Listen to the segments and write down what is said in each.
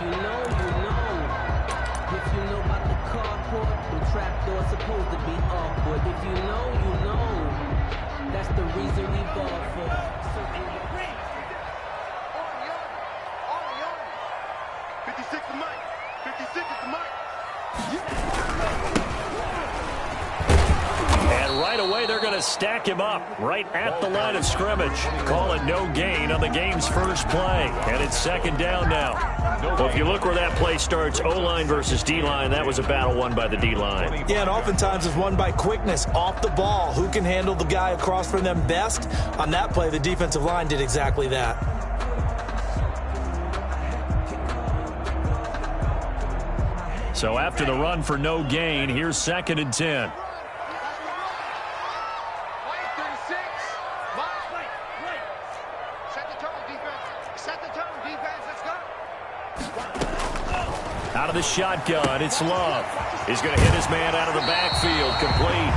you know, you know. If you know about the carport, the trapdoor's supposed to be awkward. If you know, you know. That's the reason we ball for. So 56 the mic. 56 is the mic. And right away, they're going to stack him up right at the line of scrimmage. Call it no gain on the game's first play. And it's second down now. Well, if you look where that play starts, O-line versus D-line, that was a battle won by the D-line. Yeah, and oftentimes it's won by quickness, off the ball. Who can handle the guy across from them best? On that play, the defensive line did exactly that. So after the run for no gain, here's second and 10. Out of the shotgun, it's Love. He's going to hit his man out of the backfield, complete.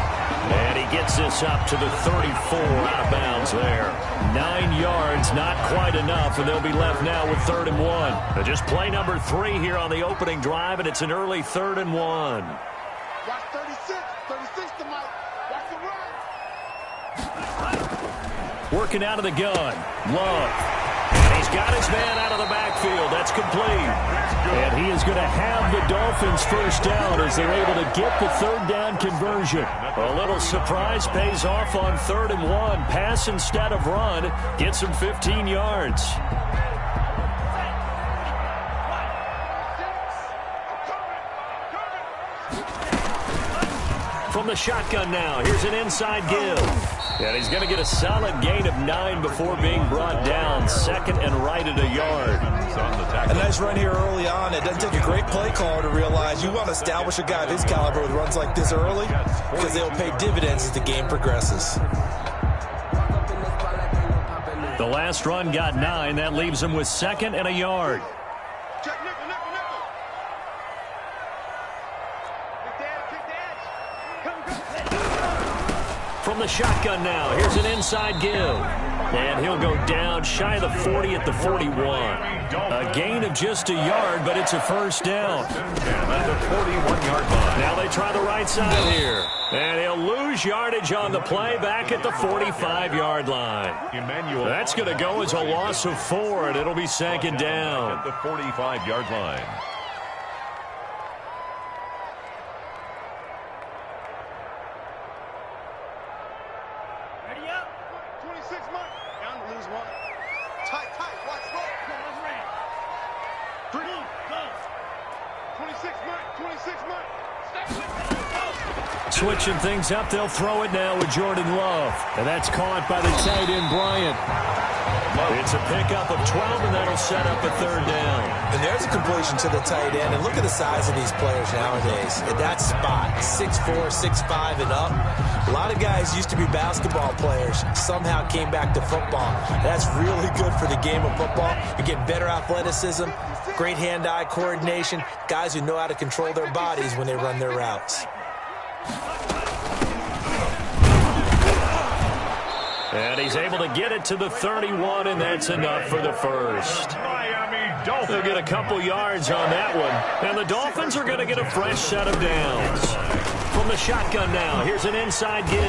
And he gets this up to the 34, out of bounds there. 9 yards, not quite enough, and they'll be left now with 3rd and 1. But just play number 3 here on the opening drive, and it's an early 3rd and 1. Watch 36. 36 to Mike. Watch the run. Working out of the gun, Love. And he's got his man out of the backfield. That's complete. And he is going to have the Dolphins first down as they're able to get the 3rd down conversion. A little surprise pays off on 3rd and 1. Pass instead of run. Gets him 15 yards. From the shotgun now, here's an inside give. And he's going to get a solid gain of 9 before being brought down. Second and right at a yard. A nice run here early on. It doesn't take a great play caller to realize you want to establish a guy of his caliber with runs like this early because they'll pay dividends as the game progresses. The last run got 9. That leaves him with 2nd and a yard. From the shotgun now, here's an inside give. And he'll go down shy of the 40 at the 41. A gain of just a yard, but it's a first down. At the 41-yard line. Now they try the right side here. And he'll lose yardage on the play back at the 45-yard line. That's going to go as a loss of 4, and it'll be 2nd down. At the 45-yard line. Switching things up, they'll throw it now with Jordan Love. And that's caught by the tight end, Bryant. It's a pickup of 12, and that'll set up a 3rd down. And there's a completion to the tight end. And look at the size of these players nowadays. At that spot, 6'4", 6'5", and up. A lot of guys used to be basketball players, somehow came back to football. That's really good for the game of football. You get better athleticism, great hand-eye coordination, guys who know how to control their bodies when they run their routes. And he's able to get it to the 31, and that's enough for the first. They'll get a couple yards on that one. And the Dolphins are going to get a fresh set of downs. From the shotgun now, here's an inside give.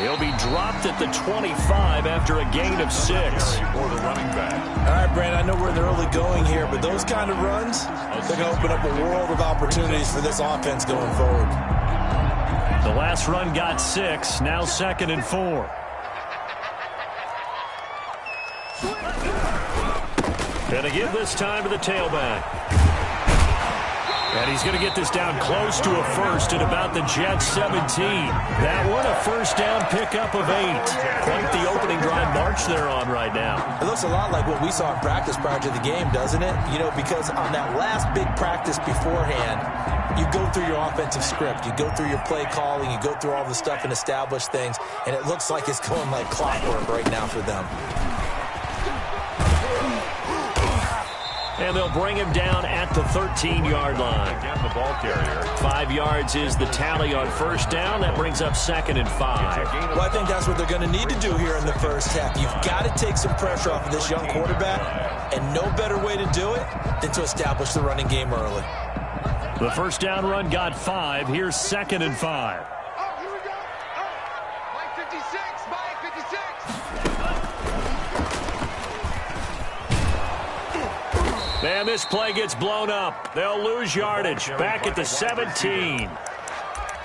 He'll be dropped at the 25 after a gain of 6. For the running back. All right, Brand, I know we're in the early going here, but those kind of runs, they're going to open up a world of opportunities for this offense going forward. The last run got 6, now 2nd and 4. And to give this time to the tailback. And he's going to get this down close to a first at about the Jets 17. That one a first down pickup of 8. Quite the opening drive march they're on right now. It looks a lot like what we saw in practice prior to the game, doesn't it? You know, because on that last big practice beforehand, you go through your offensive script. You go through your play calling. You go through all the stuff and establish things. And it looks like it's going like clockwork right now for them. and they'll bring him down at the 13-yard line. Again, the ball carrier. 5 yards is the tally on first down. That brings up 2nd and 5. Well, I think that's what they're going to need to do here in the first half. You've got to take some pressure off of this young quarterback, and no better way to do it than to establish the running game early. The first down run got 5. Here's 2nd and 5. Oh, here we go. Oh, Mike 56, Mike 56. And this play gets blown up. They'll lose yardage. Back at the 17.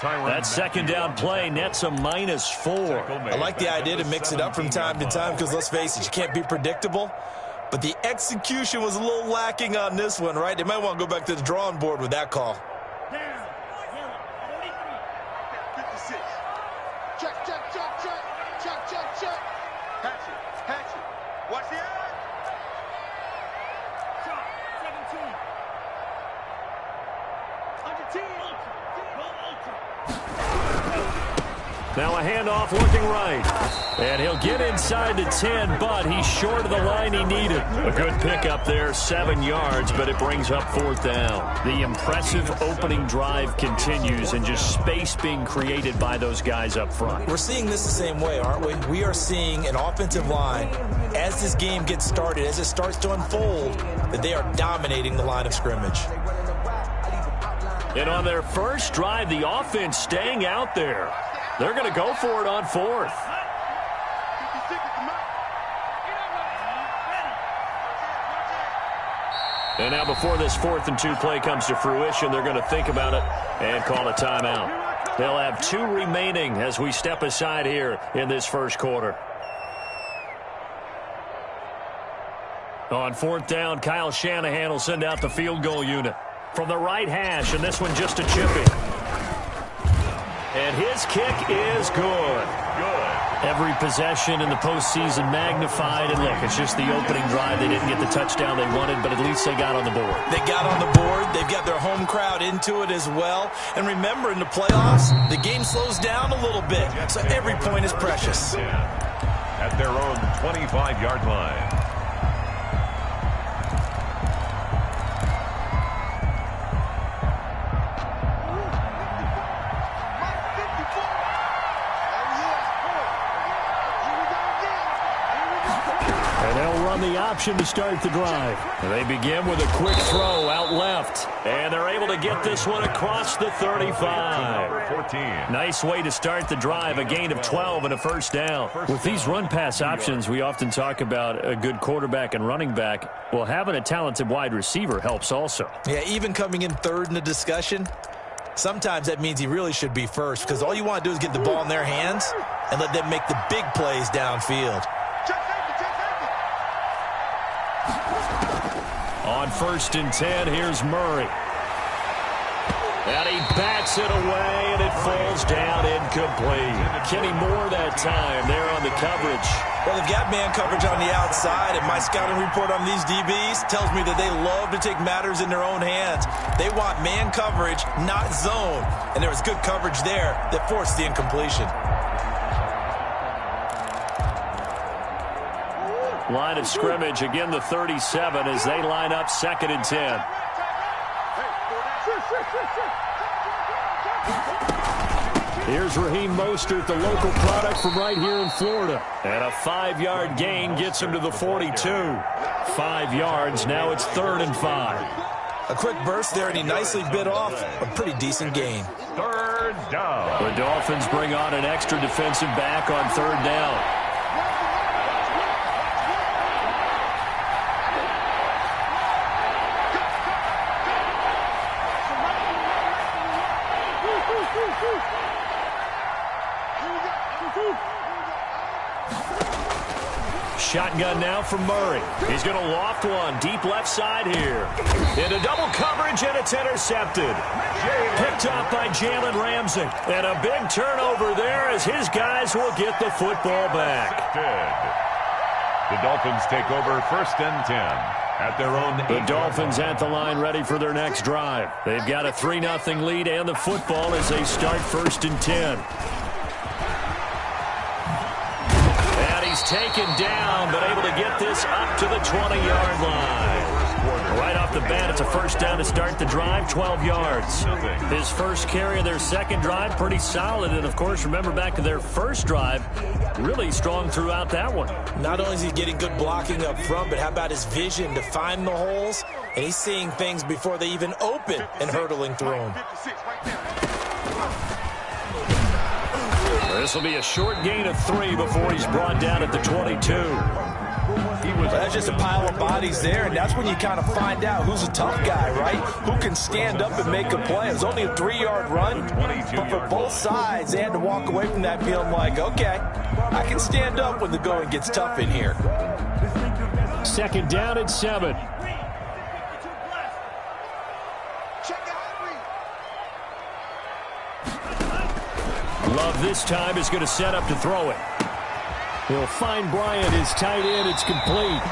That second down play nets a -4. I like the idea to mix it up from time to time because, let's face it, you can't be predictable. But the execution was a little lacking on this one, right? They might want to go back to the drawing board with that call. 56. Check, check, check, check. Check, check, check. Hatchet. Watch the eye. 17. Under 10. Now a handoff looking right. And he'll get inside the 10, but he's short of the line he needed. A good pickup there, 7 yards, but it brings up 4th down. The impressive opening drive continues, and just space being created by those guys up front. We're seeing this the same way, aren't we? We are seeing an offensive line, as this game gets started, as it starts to unfold, that they are dominating the line of scrimmage. And on their first drive, the offense staying out there. They're going to go for it on 4th. 56 at the mouth. And now before this 4th and 2 play comes to fruition, they're going to think about it and call a timeout. They'll have 2 remaining as we step aside here in this first quarter. On 4th down, Kyle Shanahan will send out the field goal unit from the right hash, and this one just a chippy. And his kick is good. Every possession in the postseason magnified. And look, it's just the opening drive. They didn't get the touchdown they wanted, but at least they got on the board. They got on the board. They've got their home crowd into it as well. And remember, in the playoffs, the game slows down a little bit. So every point is precious. At their own 25-yard line. The option to start the drive. They begin with a quick throw out left, and they're able to get this one across the 35. 14. Nice way to start the drive, a gain of 12 and a first down. With these run-pass options, we often talk about a good quarterback and running back. Well, having a talented wide receiver helps also. Yeah, even coming in 3rd in the discussion, sometimes that means he really should be first because all you want to do is get the ball in their hands and let them make the big plays downfield. On 1st and 10, here's Murray. And he bats it away, and it falls down incomplete. Kenny Moore that time there on the coverage. Well, they've got man coverage on the outside, and my scouting report on these DBs tells me that they love to take matters in their own hands. They want man coverage, not zone. And there was good coverage there that forced the incompletion. Line of scrimmage, again the 37 as they line up 2nd and 10. Here's Raheem Mostert, the local product from right here in Florida. And a 5-yard gain gets him to the 42. 5 yards, now it's 3rd and 5. A quick burst there, and he nicely bit off a pretty decent gain. 3rd down. The Dolphins bring on an extra defensive back on 3rd down. Shotgun now from Murray. He's going to loft one deep left side here. Into double coverage, and it's intercepted. Picked up by Jalen Ramsey. And a big turnover there as his guys will get the football back. The Dolphins take over 1st and 10 at their own. The Dolphins at the line ready for their next drive. They've got a 3-0 lead and the football as they start 1st and 10. Taken down, but able to get this up to the 20-yard line. quarter. Right off the bat, it's a first down to start the drive, 12 yards. His first carry of their second drive, pretty solid. And, of course, remember back to their first drive, really strong throughout that one. Not only is he getting good blocking up front, but how about his vision to find the holes? And he's seeing things before they even open and hurtling through them. This will be a short gain of 3 before he's brought down at the 22. That's just a pile of bodies there, and that's when you kind of find out who's a tough guy, right? Who can stand up and make a play. It was only a 3-yard run, but for both sides, they had to walk away from that feeling like, okay, I can stand up when the going gets tough in here. Second down at 7. Love this time is going to set up to throw it. He'll find Bryant, his tight end. It's complete.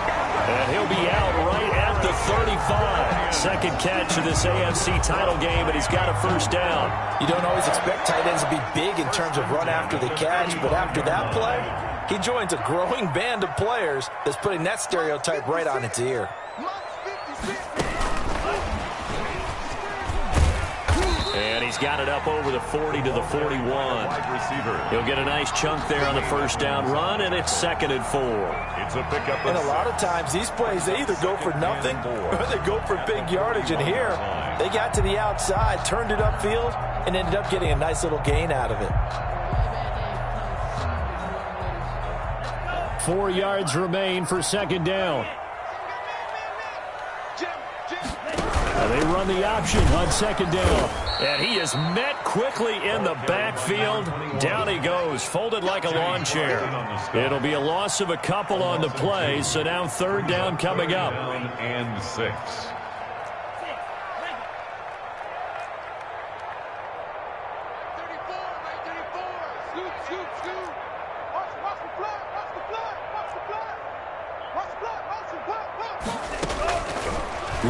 And he'll be out right at the 35. Second catch of this AFC title game, and he's got a first down. You don't always expect tight ends to be big in terms of run after the catch, but after that play, he joins a growing band of players that's putting that stereotype right on its ear. And he's got it up over the 40 to the 41. He'll get a nice chunk there on the first down run, and it's 2nd and 4. It's a pickup. And a lot of times these plays, they either go for nothing or they go for big yardage. And here, they got to the outside, turned it upfield, and ended up getting a nice little gain out of it. 4 yards remain for second down. And they run the option on second down. And he is met quickly in the backfield. Down he goes, folded like a lawn chair. It'll be a loss of a couple on the play, so now third down coming up. And 6.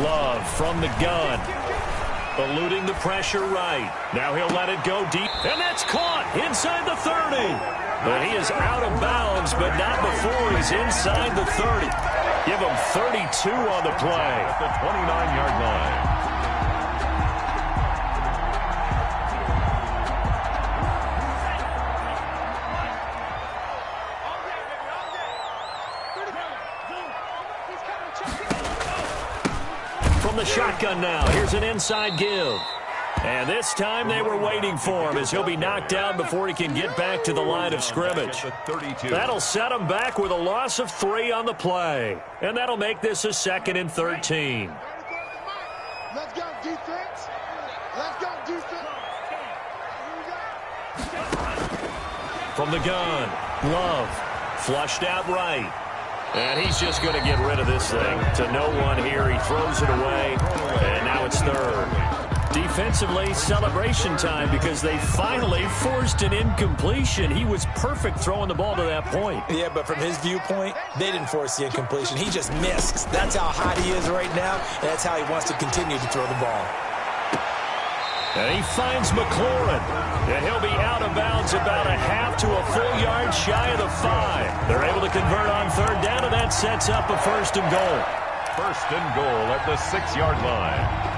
Love from the gun. Eluding the pressure right. Now he'll let it go deep. And that's caught inside the 30. But he is out of bounds, but not before he's inside the 30. Give him 32 on the play. At the 29-yard line. From the shotgun now, here's an inside give. And this time they were waiting for him as he'll be knocked down before he can get back to the line of scrimmage. That'll set him back with a loss of 3 on the play. And that'll make this a 2nd and 13. Let's go, defense. Let's go, defense. From the gun, Love, flushed out right. And he's just going to get rid of this thing. To no one here, he throws it away, and now it's third. Defensively, celebration time because they finally forced an incompletion. He was perfect throwing the ball to that point. Yeah, but from his viewpoint, they didn't force the incompletion. He just missed. That's how hot he is right now, and that's how he wants to continue to throw the ball. And he finds McLaurin. And he'll be out of bounds about a half to a full yard shy of the 5. They're able to convert on third down, and that sets up a 1st and goal. 1st and goal at the 6-yard line.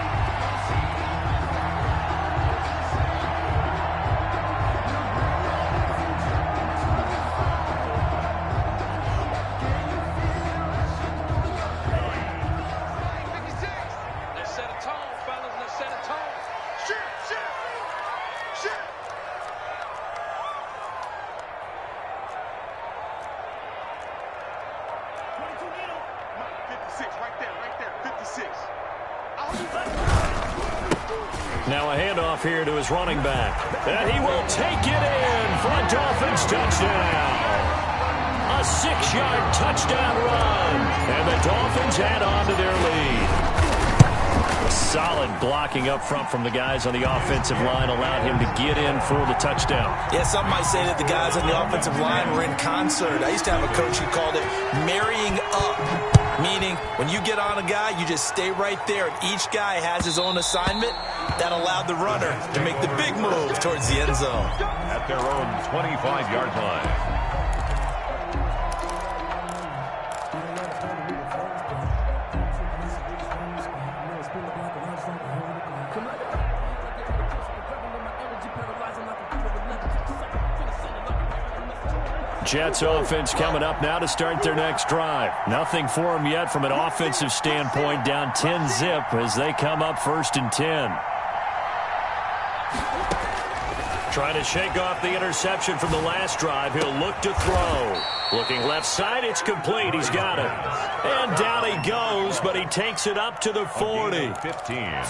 Now a handoff here to his running back. And he will take it in for a Dolphins touchdown. A 6-yard touchdown run. And the Dolphins add on to their lead. Solid blocking up front from the guys on the offensive line allowed him to get in for the touchdown. Yeah, some might say that the guys on the offensive line were in concert. I used to have a coach who called it marrying up, meaning when you get on a guy, you just stay right there, and each guy has his own assignment. That allowed the runner to make the big move towards the end zone. At their own 25-yard line. Jets offense coming up now to start their next drive. Nothing for them yet from an offensive standpoint, down 10-zip as they come up 1st and 10. Trying to shake off the interception from the last drive. He'll look to throw. Looking left side, it's complete. He's got it. And down he goes, but he takes it up to the 40.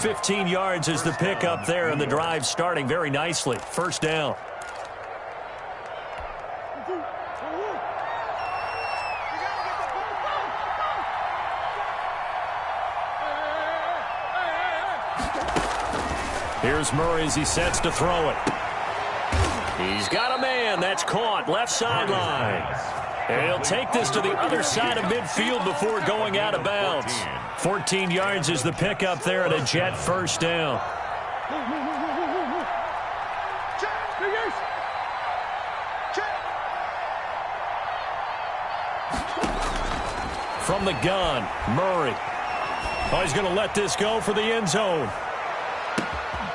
15 yards is the pickup there, and the drive starting very nicely. 1st down. Here's Murray as he sets to throw it. He's got a man. That's caught. Left sideline. And he'll take this to the other side of midfield before going out of bounds. 14 yards is the pickup there and a Jet 1st down. From the gun, Murray. Oh, he's going to let this go for the end zone.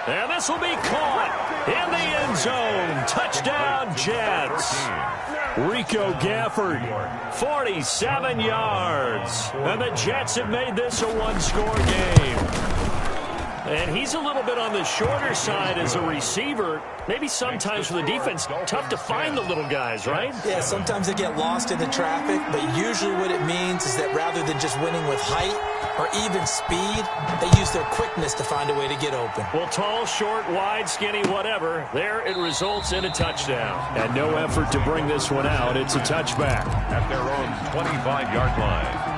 And this will be caught in the end zone. Touchdown, Jets. Rico Gafford, 47 yards. And the Jets have made this a one-score game. And he's a little bit on the shorter side as a receiver. Maybe sometimes for the defense, tough to find the little guys, right? Yeah, sometimes they get lost in the traffic, but usually what it means is that rather than just winning with height or even speed, they use their quickness to find a way to get open. Well, tall, short, wide, skinny, whatever, there it results in a touchdown. And no effort to bring this one out. It's a touchback. At their own 25-yard line.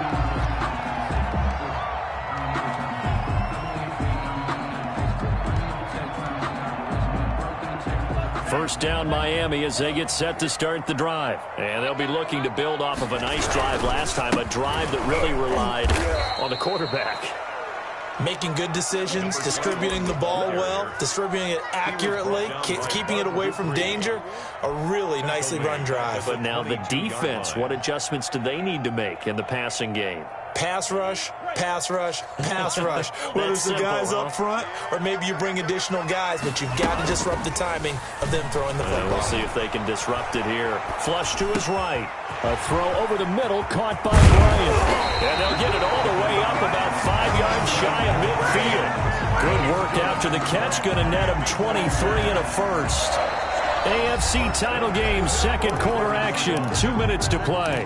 First down, Miami, as they get set to start the drive. And they'll be looking to build off of a nice drive last time, a drive that really relied on the quarterback. Making good decisions, distributing the ball well, distributing it accurately, keeping it away from danger. A really nicely run drive. But now the defense, what adjustments do they need to make in the passing game? Pass rush, pass rush, pass rush. Whether it's the guys up front or maybe you bring additional guys, but you've got to disrupt the timing of them throwing the football. We'll see if they can disrupt it here. Flush to his right. A throw over the middle, caught by Bryant. And they'll get it all the way up about 5 yards shy of midfield. Good work after the catch. Going to net him 23 and a first. AFC title game, second quarter action. 2 minutes to play.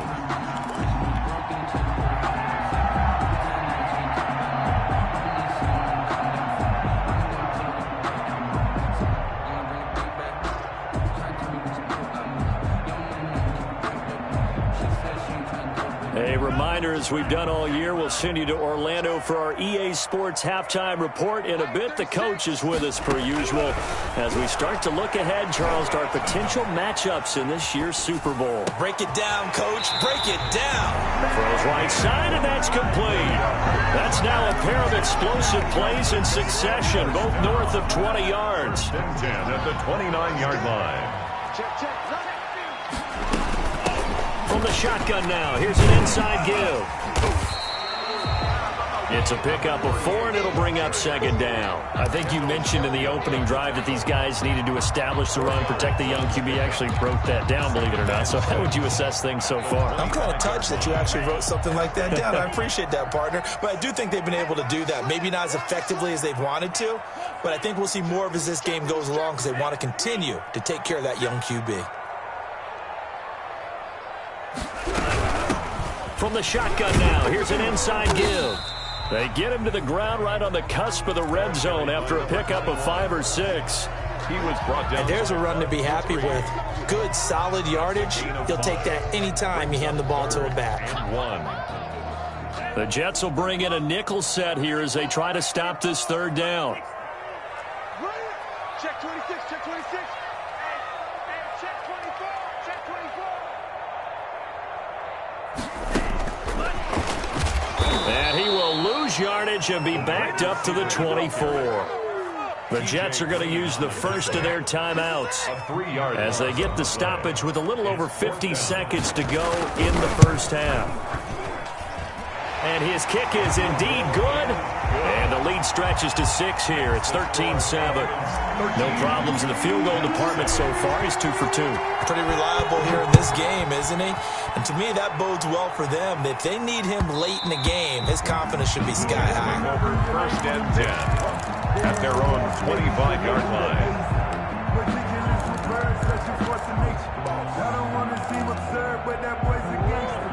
A reminder, as we've done all year, we'll send you to Orlando for our EA Sports halftime report. In a bit, the coach is with us per usual as we start to look ahead, Charles, to our potential matchups in this year's Super Bowl. Break it down, Coach. Break it down. Throws right side, and that's complete. That's now a pair of explosive plays in succession, both north of 20 yards. 10 at the 29-yard line. Check, check. From the shotgun now, here's an inside give. It's a pickup of 4, and it'll bring up 2nd down. I think you mentioned in the opening drive that these guys needed to establish the run, protect the young QB. Actually broke that down, believe it or not. So how would you assess things so far? I'm kind of touched that you actually wrote something like that down. I appreciate that, partner. But I do think they've been able to do that. Maybe not as effectively as they've wanted to, but I think we'll see more of as this game goes along because they want to continue to take care of that young QB. From the shotgun now, here's an inside give. They get him to the ground right on the cusp of the red zone after a pickup of 5 or 6. He was brought down. And there's a run to be happy with. Good, solid yardage. He'll take that anytime you hand the ball to a back. And 1. The Jets will bring in a nickel set here as they try to stop this 3rd down. Check 26, check 26. Hey, check 24, check 24. And he will lose yardage and be backed up to the 24. The Jets are going to use the first of their timeouts as they get the stoppage with a little over 50 seconds to go in the first half. And his kick is indeed good. And the lead stretches to 6 here. It's 13-7. No problems in the field goal department so far. He's 2 for 2. Pretty reliable here in this game, isn't he? And to me, that bodes well for them. If they need him late in the game, his confidence should be sky high. Over 1st and 10 at their own 25-yard line.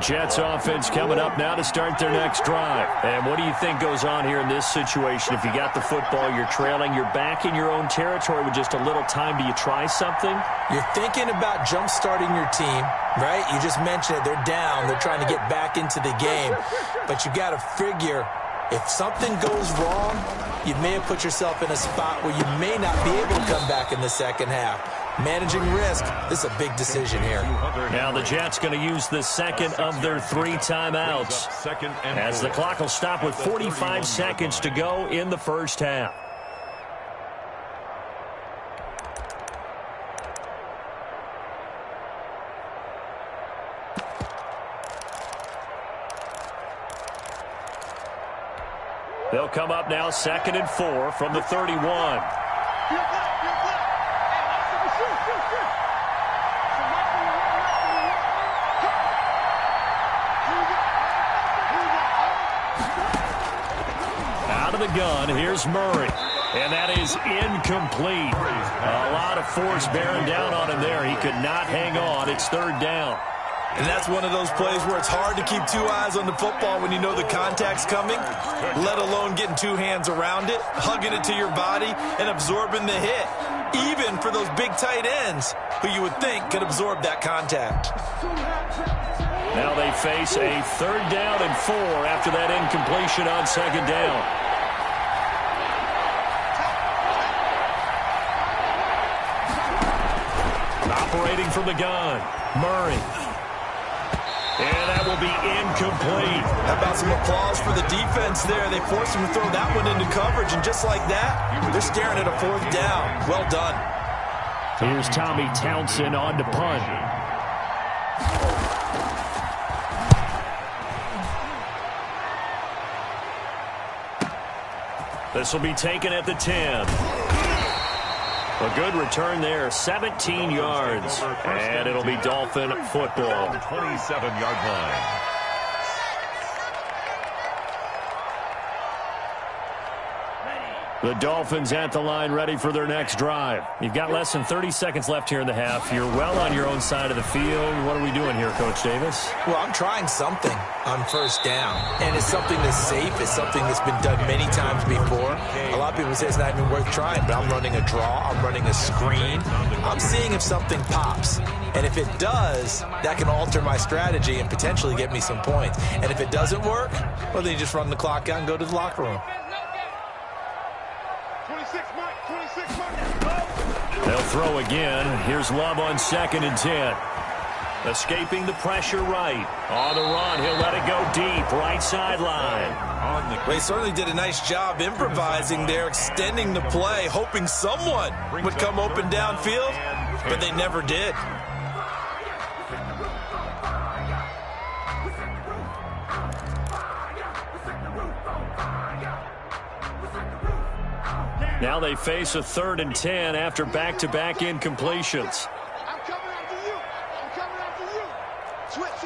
Jets offense coming up now to start their next drive. And what do you think goes on here in this situation? If you got the football, you're trailing, you're back in your own territory with just a little time. Do you try something? You're thinking about jump-starting your team, right? You just mentioned it. They're down. They're trying to get back into the game. But you got to figure, if something goes wrong, you may have put yourself in a spot where you may not be able to come back in the second half. Managing risk, this is a big decision here. Now the Jets going to use the second of their 3 timeouts as the clock will stop with 45 seconds to go in the first half. They'll come up now 2nd and 4 from the 31. The gun. Here's Murray. And that is incomplete. A lot of force bearing down on him there. He could not hang on. It's 3rd down. And that's one of those plays where it's hard to keep 2 eyes on the football when you know the contact's coming, let alone getting 2 hands around it, hugging it to your body, and absorbing the hit, even for those big tight ends who you would think could absorb that contact. Now they face a 3rd down and 4 after that incompletion on 2nd down. Operating from the gun, Murray. And that will be incomplete. How about some applause for the defense there? They forced him to throw that one into coverage, and just like that, they're staring at a 4th down. Well done. Here's Tommy Townsend on to punt. This will be taken at the 10. A good return there, 17 yards, and it'll be Dolphin football. 27-yard line. The Dolphins at the line ready for their next drive. You've got less than 30 seconds left here in the half. You're well on your own side of the field. What are we doing here, Coach Davis? Well, I'm trying something on 1st down, and it's something that's safe. It's something that's been done many times before. A lot of people say it's not even worth trying, but I'm running a draw. I'm running a screen. I'm seeing if something pops. And if it does, that can alter my strategy and potentially get me some points. And if it doesn't work, well, then you just run the clock out and go to the locker room. They'll throw again. Here's Love on 2nd and 10. Escaping the pressure right. On the run, he'll let it go deep. Right sideline. Well, he certainly did a nice job improvising there, extending the play, hoping someone would come open downfield, but they never did. Now they face a 3rd and 10 after back-to-back incompletions. I'm coming after you. I'm coming after you. Switch.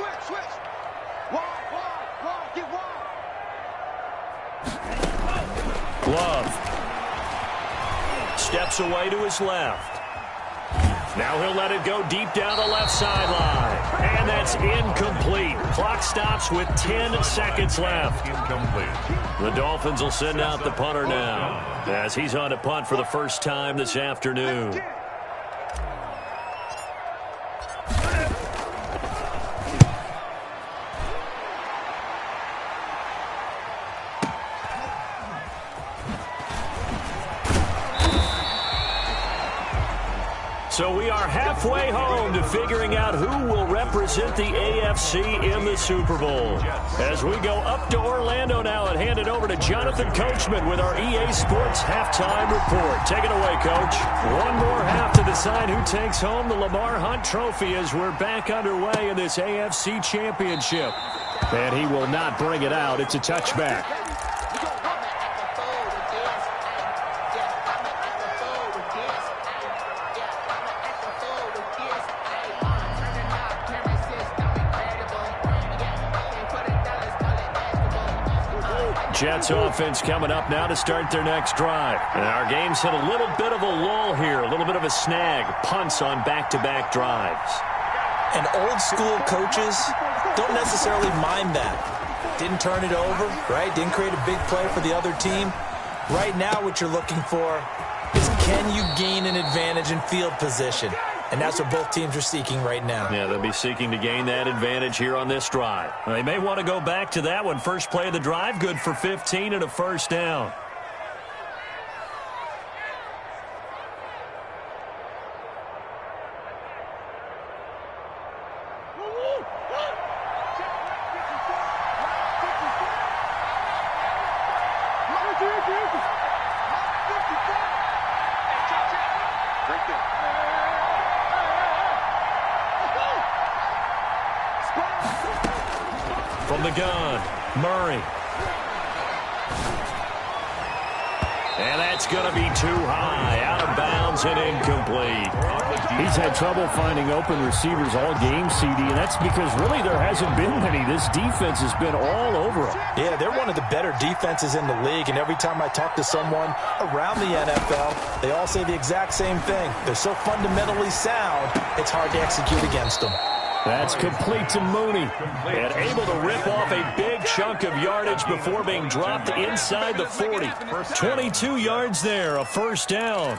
Wide. Get wide. Love steps away to his left. Now he'll let it go deep down the left sideline. And that's incomplete. Clock stops with 10 seconds left. Incomplete. The Dolphins will send out the punter now as he's on a punt for the first time this afternoon. So we are halfway home to figuring out who will represent the AFC in the Super Bowl. As we go up to Orlando now and hand it over to Jonathan Coachman with our EA Sports Halftime Report. Take it away, Coach. One more half to decide who takes home the Lamar Hunt Trophy as we're back underway in this AFC Championship. And he will not bring it out. It's a touchback. Jets offense coming up now to start their next drive. And our game's hit a little bit of a lull here, a little bit of a snag. Punts on back-to-back drives. And old school coaches don't necessarily mind that. Didn't turn it over, right? Didn't create a big play for the other team. Right now what you're looking for is can you gain an advantage in field position? And that's what both teams are seeking right now. Yeah, they'll be seeking to gain that advantage here on this drive. They may want to go back to that one. First play of the drive, good for 15 and a first down. From the gun, Murray. And that's going to be too high, out of bounds and incomplete. He's had trouble finding open receivers all game, CD, and that's because really there hasn't been many. This defense has been all over him. Yeah, they're one of the better defenses in the league, and every time I talk to someone around the NFL, they all say the exact same thing. They're so fundamentally sound, it's hard to execute against them. That's complete to Mooney. And able to rip off a big chunk of yardage before being dropped inside the 40. 22 yards there, a first down.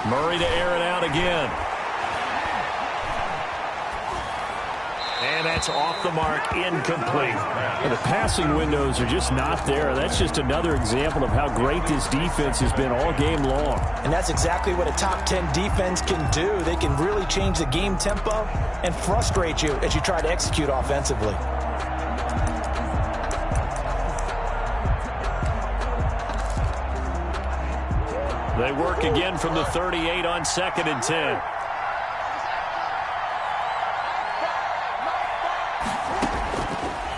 Murray to air it out again. And that's off the mark, incomplete. And the passing windows are just not there. That's just another example of how great this defense has been all game long. And that's exactly what a top 10 defense can do. They can really change the game tempo and frustrate you as you try to execute offensively. They work again from the 38 on 2nd and 10.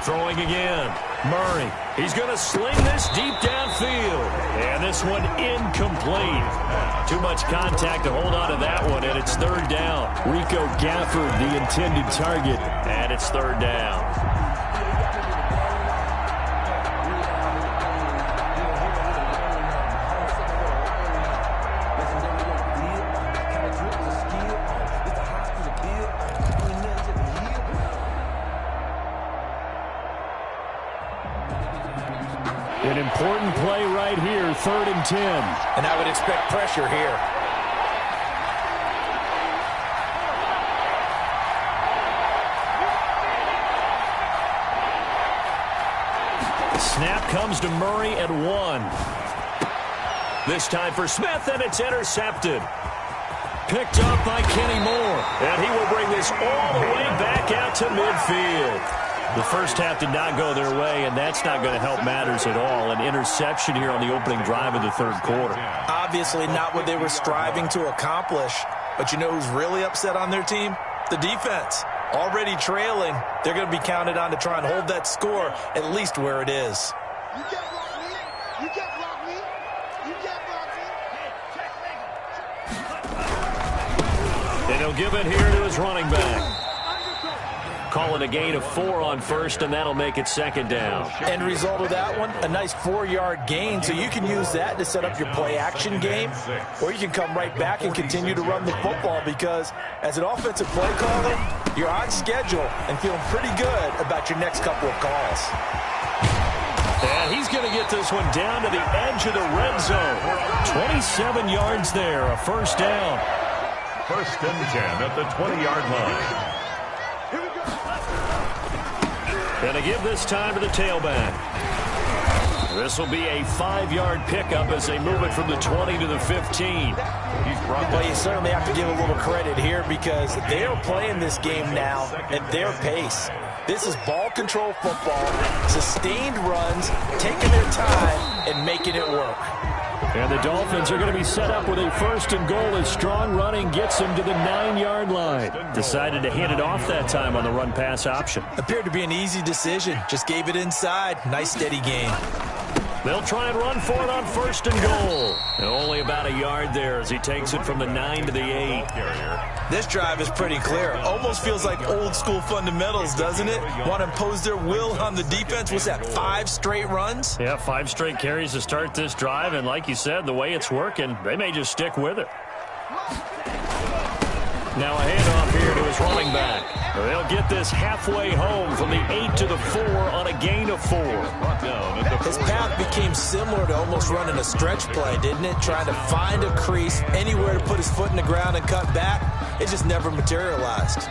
Throwing again. Murray. He's going to sling this deep downfield. And this one incomplete. Too much contact to hold on to that one, and it's 3rd down. Rico Gafford, the intended target. And it's 3rd down. An important play right here, 3rd and 10. And I would expect pressure here. Snap comes to Murray at 1. This time for Smith, and it's intercepted. Picked up by Kenny Moore. And he will bring this all the way back out to midfield. The first half did not go their way, and that's not going to help matters at all. An interception here on the opening drive of the 3rd quarter. Obviously not what they were striving to accomplish. But you know who's really upset on their team? The defense. Already trailing, they're going to be counted on to try and hold that score at least where it is. You can't block me. You can't block me. You can't block me. And he'll give it here to his running back. Calling a gain of 4 on 1st, and that'll make it 2nd down. End result of that one, a nice 4-yard gain, so you can use that to set up your play-action game, or you can come right back and continue to run the football because as an offensive play caller, you're on schedule and feeling pretty good about your next couple of calls. And he's going to get this one down to the edge of the red zone. 27 yards there, a first down. 1st and 10 at the 20-yard line. And to give this time to the tailback. This will be a 5-yard pickup as they move it from the 20 to the 15. Well, you certainly have to give a little credit here because they are playing this game now at their pace. This is ball control football, sustained runs, taking their time and making it work. And the Dolphins are going to be set up with a 1st and goal as strong running gets them to the 9-yard line. Decided to hand it off that time on the run-pass option. Appeared to be an easy decision. Just gave it inside. Nice steady game. They'll try and run for it on 1st and goal. And only about a yard there as he takes it from the 9 to the 8. This drive is pretty clear. Almost feels like old school fundamentals, doesn't it? Want to impose their will on the defense. What's that, 5 straight runs? Yeah, 5 straight carries to start this drive. And like you said, the way it's working, they may just stick with it. Now a handoff here to his running back. They'll get this halfway home from the 8 to the 4 on a gain of 4. His path became similar to almost running a stretch play, didn't it? Trying to find a crease, anywhere to put his foot in the ground and cut back. It just never materialized.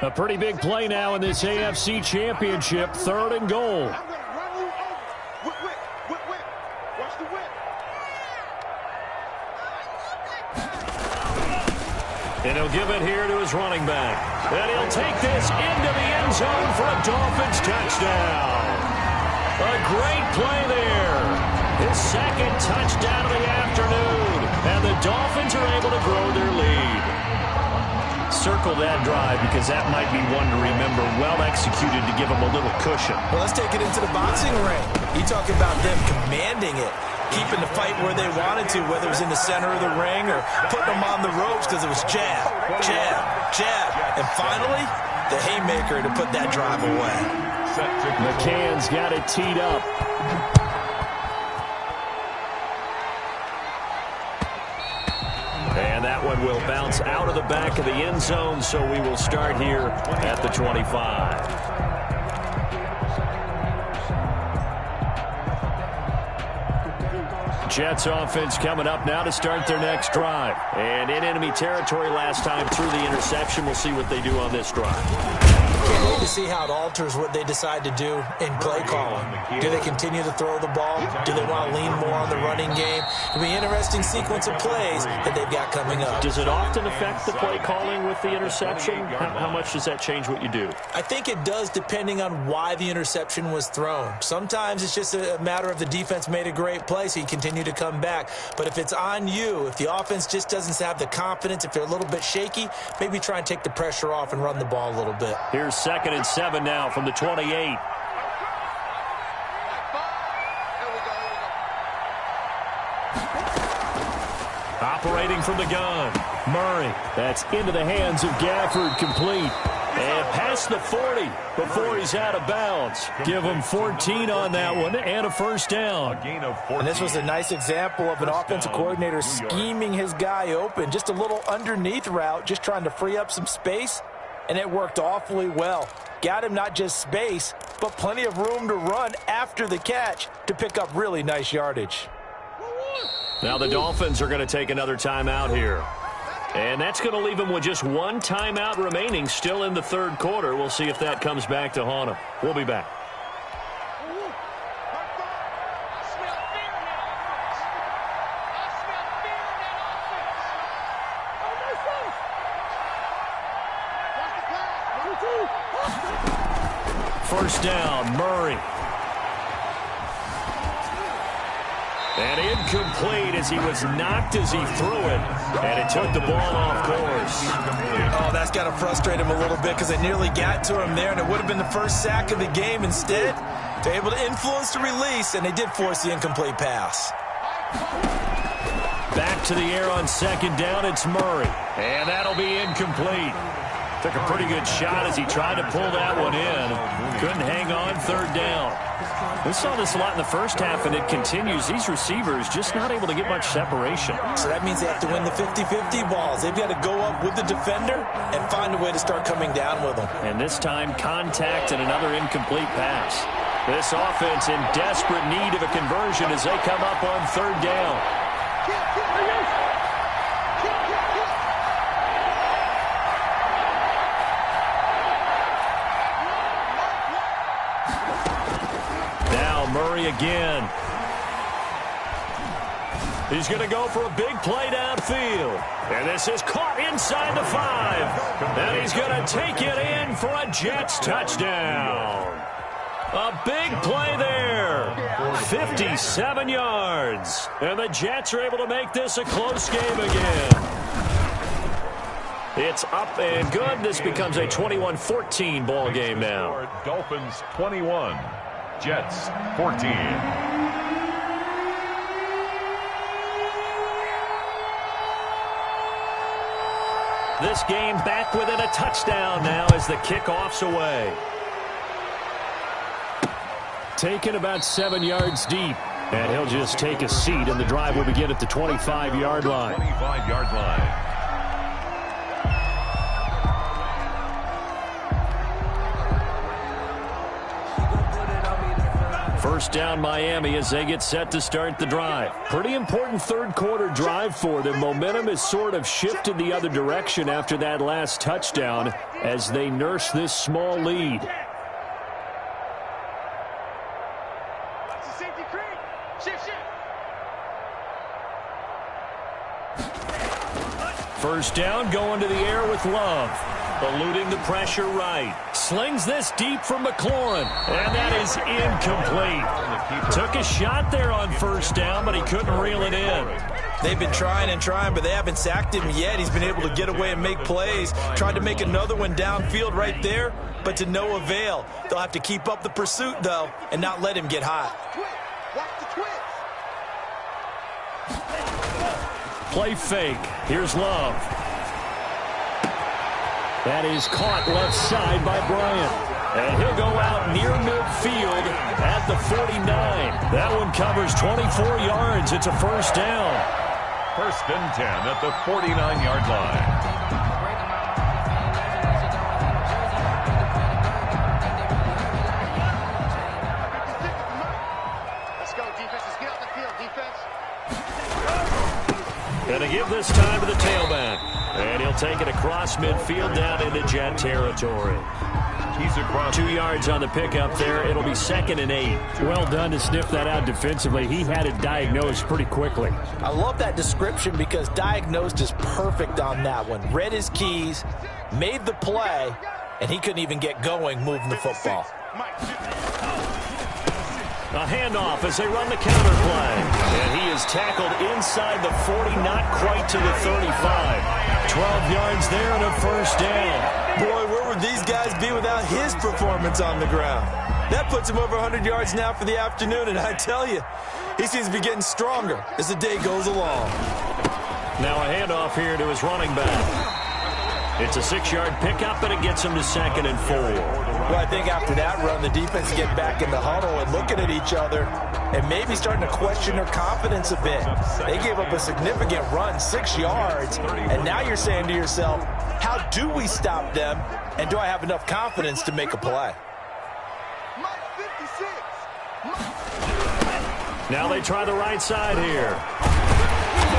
A pretty big play now in this AFC Championship, 3rd and goal. And he'll give it here to his running back. And he'll take this into the end zone for a Dolphins touchdown. A great play there. His 2nd touchdown of the afternoon. And the Dolphins are able to grow their lead. Circle that drive because that might be one to remember. Well executed to give them a little cushion. Well, let's take it into the boxing ring. You talk about them commanding it, keeping the fight where they wanted to, whether it was in the center of the ring or putting them on the ropes because it was jab, jab, jab. And finally, the haymaker to put that drive away. McCann's got it teed up. And that one will bounce out of the back of the end zone, so we will start here at the 25. Jets offense coming up now to start their next drive. And in enemy territory last time through the interception. We'll see what they do on this drive. Can't wait to see how it alters what they decide to do in play calling. Do they continue to throw the ball? Do they want to lean more on the running game? It'll be an interesting sequence of plays that they've got coming up. Does it often affect the play calling with the interception? How much does that change what you do? I think it does depending on why the interception was thrown. Sometimes it's just a matter of the defense made a great play, so you continue to come back. But if it's on you, if the offense just doesn't have the confidence, if they're a little bit shaky, maybe try and take the pressure off and run the ball a little bit. Here's 2nd and 7 now from the 28. Operating from the gun, Murray. That's into the hands of Gafford, complete. And past the 40 before he's out of bounds. Give him 14 on that one and a 1st down. And this was a nice example of an offensive coordinator scheming his guy open. Just a little underneath route, just trying to free up some space, and it worked awfully well. Got him not just space, but plenty of room to run after the catch to pick up really nice yardage. Now the Dolphins are going to take another timeout here. And that's going to leave them with just 1 timeout remaining still in the 3rd quarter. We'll see if that comes back to haunt them. We'll be back. First down, Murray. And incomplete as he was knocked as he threw it. And it took the ball off course. Oh, that's got to frustrate him a little bit because they nearly got to him there, and it would have been the first sack of the game. Instead, they're able to influence the release, and they did force the incomplete pass. Back to the air on 2nd down, it's Murray. And that'll be incomplete. Took a pretty good shot as he tried to pull that one in. Couldn't hang on 3rd down. We saw this a lot in the first half, and it continues. These receivers just not able to get much separation. So that means they have to win the 50-50 balls. They've got to go up with the defender and find a way to start coming down with them. And this time, contact and another incomplete pass. This offense in desperate need of a conversion as they come up on third down. Now Murray again. He's going to go for a big play downfield. And this is caught inside the 5. And he's going to take it in for a Jets touchdown. A big play there. 57 yards. And the Jets are able to make this a close game again. It's up and good. This becomes a 21-14 ball game now. Dolphins 21, Jets 14. This game back within a touchdown now as the kickoff's away. Taken about 7 yards deep. And he'll just take a seat, and the drive will begin at the 25-yard line. 25-yard line. First down Miami as they get set to start the drive. Pretty important third quarter drive for them. Momentum has sort of shifted the other direction after that last touchdown as they nurse this small lead. First down, going to the air with Love. Eluding the pressure right. Slings this deep from McLaurin. And that is incomplete. Took a shot there on first down, but he couldn't reel it in. They've been trying and trying, but they haven't sacked him yet. He's been able to get away and make plays. Tried to make another one downfield right there, but to no avail. They'll have to keep up the pursuit, though, and not let him get hot. Play fake. Here's Love. That is caught left side by Bryant. And he'll go out near midfield at the 49. That one covers 24 yards. It's a first down. First and 10 at the 49-yard line. Let's go, defense. Let's get off the field, defense. Going to give this time to the tailback. And he'll take it across midfield down into Jet territory. He's across 2 yards on the pickup there. It'll be 2nd and 8. Well done to sniff that out defensively. He had it diagnosed pretty quickly. I love that description because diagnosed is perfect on that one. Read his keys, made the play, and he couldn't even get going moving the football. A handoff as they run the counter play. And he is tackled inside the 40, not quite to the 35. 12 yards there and a first down. Boy, where would these guys be without his performance on the ground? That puts him over 100 yards now for the afternoon, and I tell you, he seems to be getting stronger as the day goes along. Now a handoff here to his running back. It's a 6-yard pickup, and it gets him to 2nd and 4. Well, I think after that run, the defense get back in the huddle and looking at each other and maybe starting to question their confidence a bit. They gave up a significant run, 6 yards, and now you're saying to yourself, how do we stop them, and do I have enough confidence to make a play? Now they try the right side here.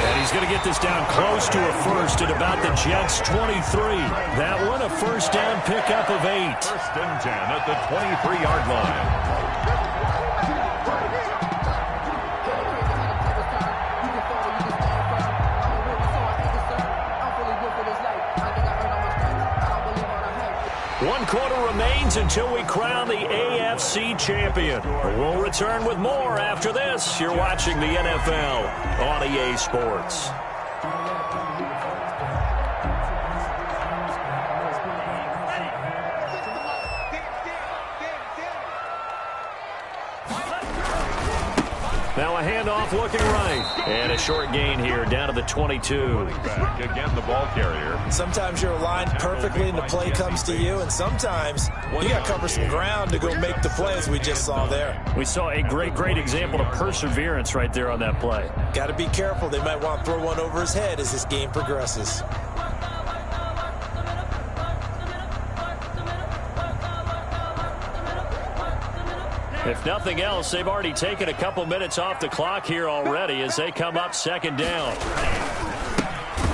And he's going to get this down close to a first at about the Jets' 23. That one a first down pickup of 8. First and 10 at the 23-yard line. One quarter remains until we crown the AFC champion. We'll return with more after this. You're watching the NFL on EA Sports. Now a handoff looking right. And a short gain here down to the 22. Back again, the ball carrier. Sometimes you're aligned perfectly and the play comes to you, and sometimes you got to cover some ground to go make the play, as we just saw there. We saw a great example of perseverance right there on that play. Got to be careful. They might want to throw one over his head as this game progresses. If nothing else, they've already taken a couple minutes off the clock here already as they come up second down.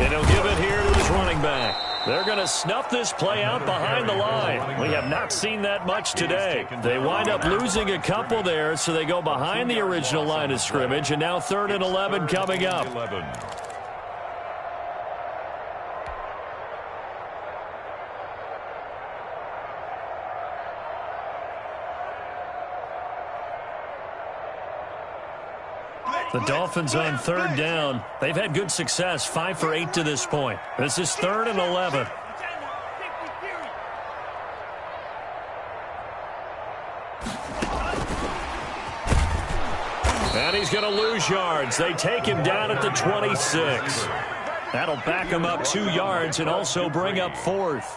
And he'll give it here to his running back. They're going to snuff this play out behind the line. We have not seen that much today. They wind up losing a couple there, so they go behind the original line of scrimmage, and now 3rd and 11 coming up. The Dolphins on 3rd down. They've had good success, 5 for 8 to this point. This is 3rd and 11. And he's going to lose yards. They take him down at the 26. That'll back him up 2 yards and also bring up 4th.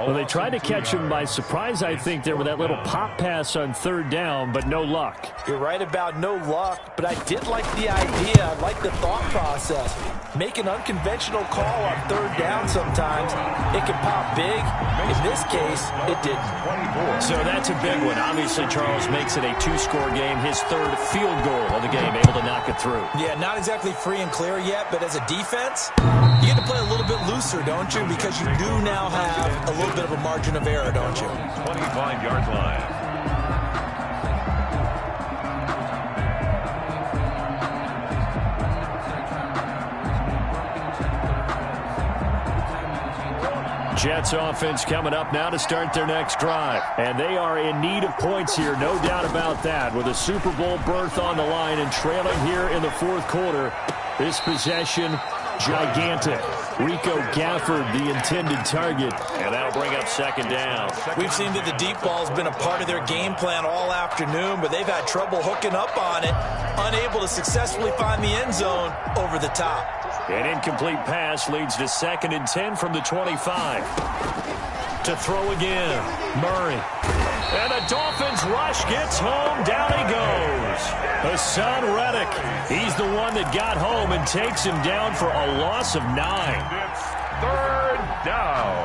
Well, they tried to catch him by surprise, I think, there with that little pop pass on 3rd down, but no luck. You're right about no luck, but I did like the idea. I like the thought process. Make an unconventional call on 3rd down sometimes. It can pop big. In this case, it didn't. So that's a big one. Obviously, Charles makes it a 2-score game. His 3rd field goal of the game, able to knock it through. Yeah, not exactly free and clear yet, but as a defense, you get to play a little bit looser, don't you? Because you do now have a little bit of a margin of error, don't you? 25-yard line. Jets offense coming up now to start their next drive. And they are in need of points here, no doubt about that. With a Super Bowl berth on the line and trailing here in the 4th quarter. This possession, gigantic. Rico Gafford, the intended target. And that'll bring up 2nd down. We've seen that the deep ball's been a part of their game plan all afternoon, but they've had trouble hooking up on it, unable to successfully find the end zone over the top. An incomplete pass leads to 2nd and 10 from the 25. To throw again, Murray. And the Dolphins rush gets home. Down he goes. Hassan Reddick. He's the one that got home and takes him down for a loss of 9. It's 3rd down.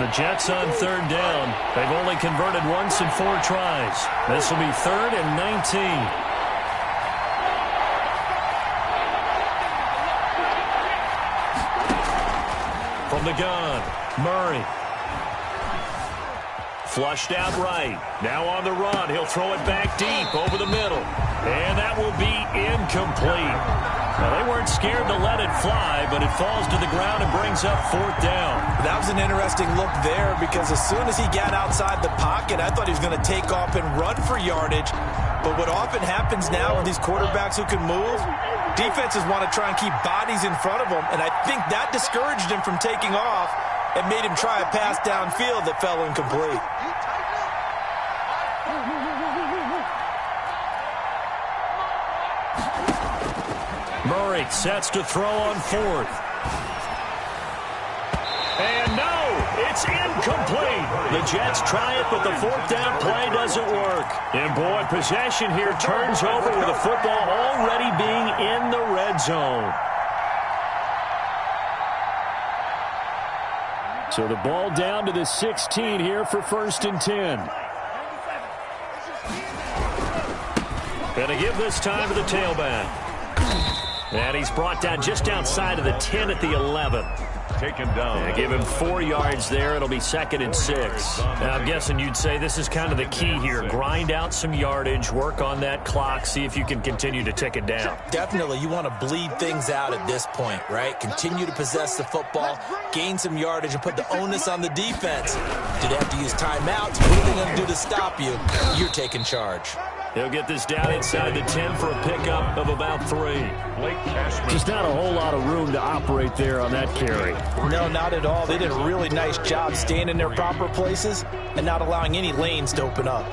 The Jets on 3rd down. They've only converted once in 4 tries. This will be 3rd and 19. From the gun, Murray. Flushed out right. Now on the run. He'll throw it back deep over the middle. And that will be incomplete. Now, they weren't scared to let it fly, but it falls to the ground and brings up 4th down. That was an interesting look there because as soon as he got outside the pocket, I thought he was going to take off and run for yardage. But what often happens now with these quarterbacks who can move, defenses want to try and keep bodies in front of them, and I think that discouraged him from taking off and made him try a pass downfield that fell incomplete. Murray sets to throw on 4th. And no, it's incomplete. The Jets try it, but the 4th down play doesn't work. And boy, possession here turns over with the football already being in the red zone. So the ball down to the 16 here for 1st and 10. And to give this time to the tailback. And he's brought down just outside of the 10 at the 11. Take him down. And give him 4 yards there. It'll be 2nd and 6. Now, I'm guessing you'd say this is kind of the key here. Grind out some yardage, work on that clock, see if you can continue to tick it down. Definitely. You want to bleed things out at this point, right? Continue to possess the football, gain some yardage, and put the onus on the defense. Do they have to use timeouts? What are they going to do to stop you? You're taking charge. He'll get this down inside the 10 for a pickup of about 3. Blake Cashman. Just not a whole lot of room to operate there on that carry. No, not at all. They did a really nice job staying in their proper places and not allowing any lanes to open up.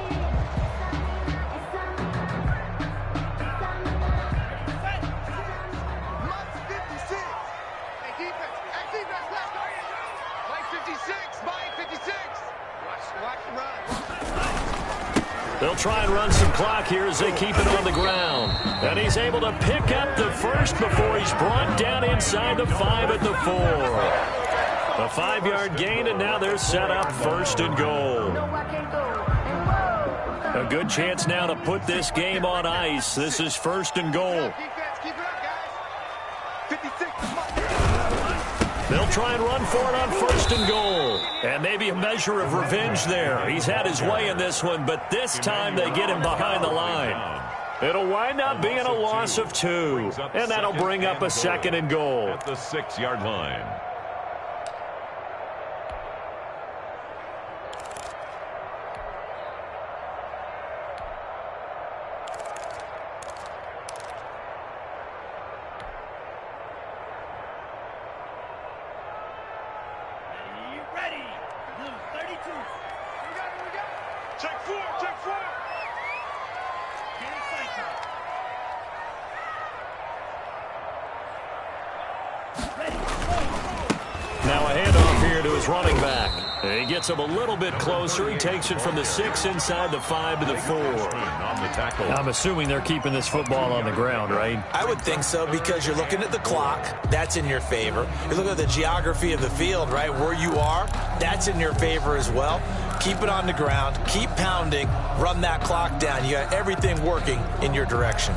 They'll try and run some clock here as they keep it on the ground. And he's able to pick up the first before he's brought down inside the 5 at the 4. A 5-yard gain, and now they're set up 1st and goal. A good chance now to put this game on ice. This is 1st and goal. Keep it up, guys. 56. They'll try and run for it on 1st and goal. And maybe a measure of revenge there. He's had his way in this one, but this time they get him behind the line. It'll wind up being a loss of 2. And that'll bring up a 2nd and goal. At the 6-yard line. Now a handoff here to his running back. And he gets him a little bit closer. He takes it from the 6 inside the 5 to the 4. On the tackle. I'm assuming they're keeping this football on the ground, right? I would think so, because you're looking at the clock. That's in your favor. You're looking at the geography of the field, right? Where you are, that's in your favor as well. Keep it on the ground. Keep pounding. Run that clock down. You got everything working in your direction.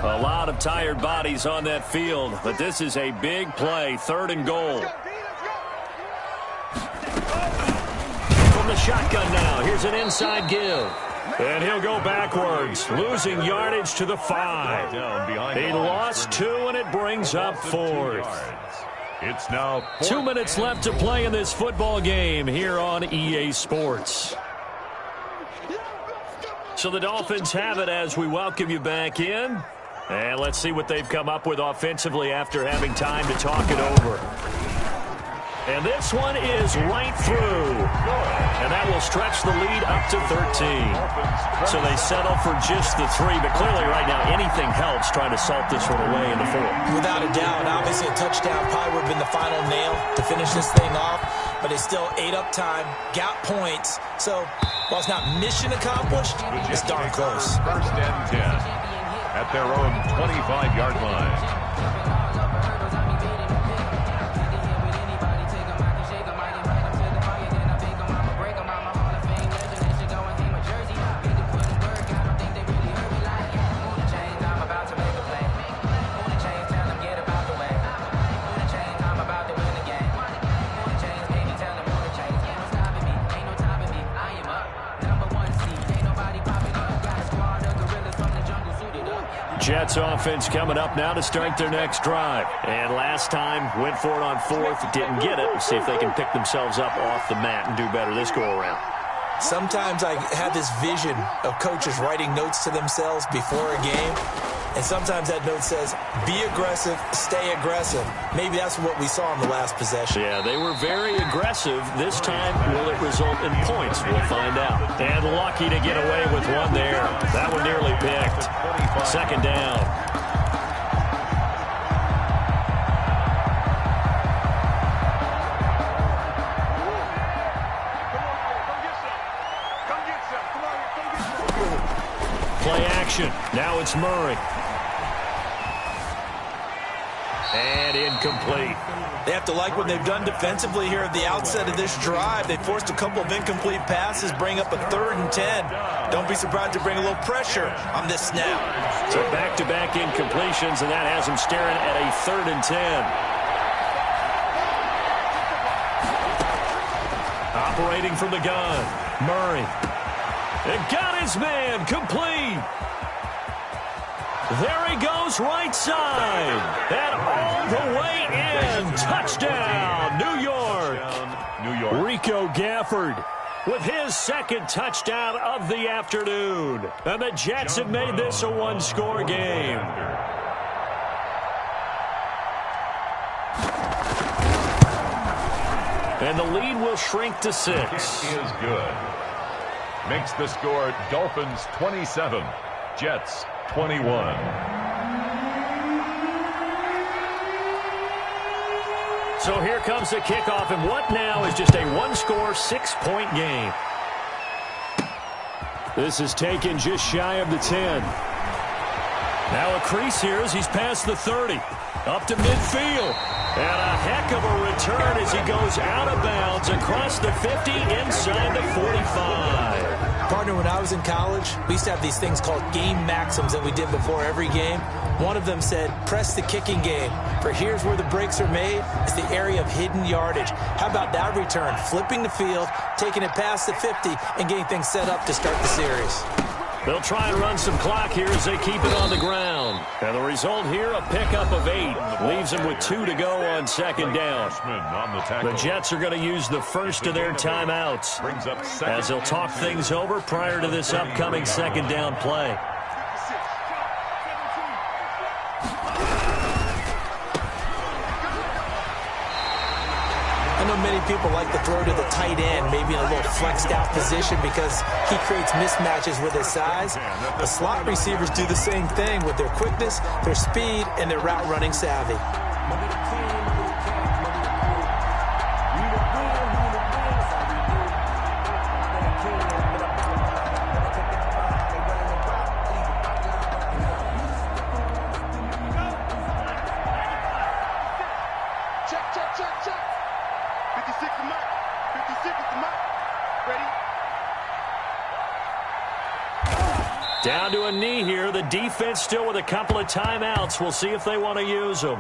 A lot of tired bodies on that field, but this is a big play. 3rd and goal. From the shotgun now, here's an inside give. And he'll go backwards, losing yardage to the 5. He lost 2, and it brings up 4th. It's now 2 minutes left to play in this football game here on EA Sports. So the Dolphins have it as we welcome you back in. And let's see what they've come up with offensively after having time to talk it over. And this one is right through. And that will stretch the lead up to 13. So they settle for just the 3. But clearly right now anything helps trying to salt this one away in the 4th. Without a doubt, obviously a touchdown probably would have been the final nail to finish this thing off. But they still ate up time, got points. So while it's not mission accomplished, it's darn close. 1st and 10 at their own 25-yard line. Jets offense coming up now to start their next drive. And last time, went for it on 4th, didn't get it. We'll see if they can pick themselves up off the mat and do better this go-around. Sometimes I have this vision of coaches writing notes to themselves before a game. And sometimes that note says, be aggressive, stay aggressive. Maybe that's what we saw in the last possession. Yeah, they were very aggressive. This time, will it result in points? We'll find out. And lucky to get away with one there. That one nearly picked. 2nd down. Play action. Now it's Murray. And incomplete. They have to like what they've done defensively here at the outset of this drive. They forced a couple of incomplete passes, bring up a 3rd and 10. Don't be surprised to bring a little pressure on this snap. So back-to-back incompletions, and that has them staring at a 3rd and 10. Operating from the gun, Murray. And got his man, complete. There he goes, right side. And all the way in. Touchdown, New York. Rico Gafford with his 2nd touchdown of the afternoon. And the Jets have made this a one-score game. And the lead will shrink to 6. Is good. Makes the score Dolphins 27, Jets 21. So here comes the kickoff, and what now is just a one-score, 6-point game. This is taken just shy of the 10. Now a crease here as he's past the 30. Up to midfield. And a heck of a return as he goes out of bounds across the 50 inside the 45. Partner, when I was in college, we used to have these things called game maxims that we did before every game. One of them said, press the kicking game. For here's where the breaks are made. It's the area of hidden yardage. How about that return? Flipping the field, taking it past the 50, and getting things set up to start the series. They'll try and run some clock here as they keep it on the ground. And the result here, a pickup of 8. Leaves them with 2 to go on second down. The Jets are going to use the first of their timeouts as they'll talk things over prior to this upcoming second down play. I know many people like to throw to the tight end, maybe in a little flexed out position because he creates mismatches with his size. The slot receivers do the same thing with their quickness, their speed, and their route running savvy. Down to a knee here. The defense still with a couple of timeouts. We'll see if they want to use them.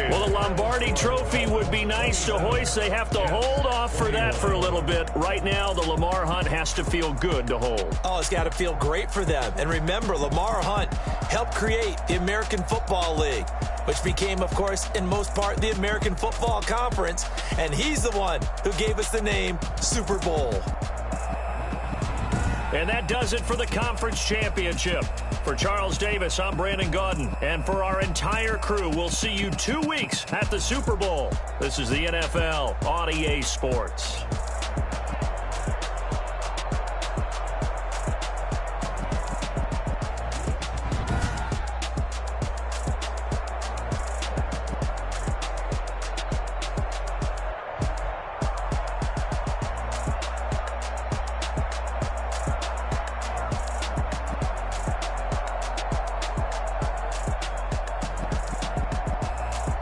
Well, the Lombardi Trophy would be nice to hoist. They have to hold off for that for a little bit. Right now, the Lamar Hunt has to feel good to hold. Oh, it's got to feel great for them. And remember, Lamar Hunt helped create the American Football League, which became, of course, in most part, the American Football Conference. And he's the one who gave us the name Super Bowl. And that does it for the conference championship. For Charles Davis, I'm Brandon Gaudin. And for our entire crew, we'll see you 2 weeks at the Super Bowl. This is the NFL on EA Sports.